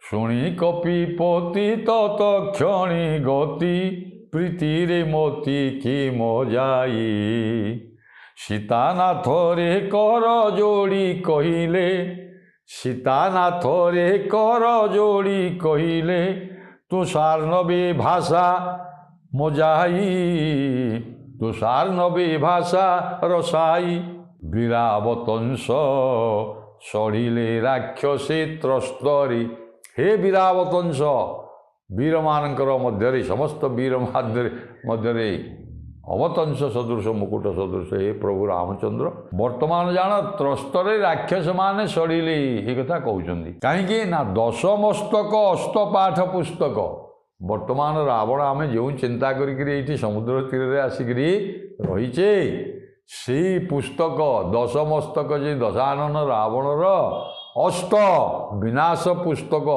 শুনি কপিপতি তত ক্ষণি গতি প্রীতিরে মতি কি মজাই সীতানাথরে কর যোড়ি কহিলে সীতানাথরে কর যোড়ি কহিলে তুষার নবী ভাষা মজাই তুষার নবী ভাষা রসাই বীরাবতংস সরিলে রাক্ষসী ত্রস্তরি হে বীরাবতংস বীরମାନଙ୍କର ମଧ୍ୟରେ ସମସ୍ତ ବୀର ମଧ୍ୟରେ ଅବତଂଶ ସଦୃଶ ମୁକୁଟ ସଦୃଶ ହେ ପ୍ରଭୁ ରାମଚନ୍ଦ୍ର ବର୍ତ୍ତମାନ ଜାଣ ତ୍ରସ୍ତରେ ରାକ୍ଷସମାନେ ସଡ଼ିଲେ ଏ କଥା କହୁଛନ୍ତି କାହିଁକି ନା ଦଶମସ୍ତକ ଅସ୍ତପାଠ ପୁସ୍ତକ ବର୍ତ୍ତମାନ ରାବଣ ଆମେ ଯେଉଁ ଚିନ୍ତା କରିକିରି ଏଇଠି ସମୁଦ୍ର ତୀରରେ ଆସିକିରି ରହିଛେ ସେଇ ପୁସ୍ତକ ଦଶମସ୍ତକ ଯେ ଦଶାନନ ରାବଣର ଅଷ୍ଟ ବିନାଶ ପୁସ୍ତକ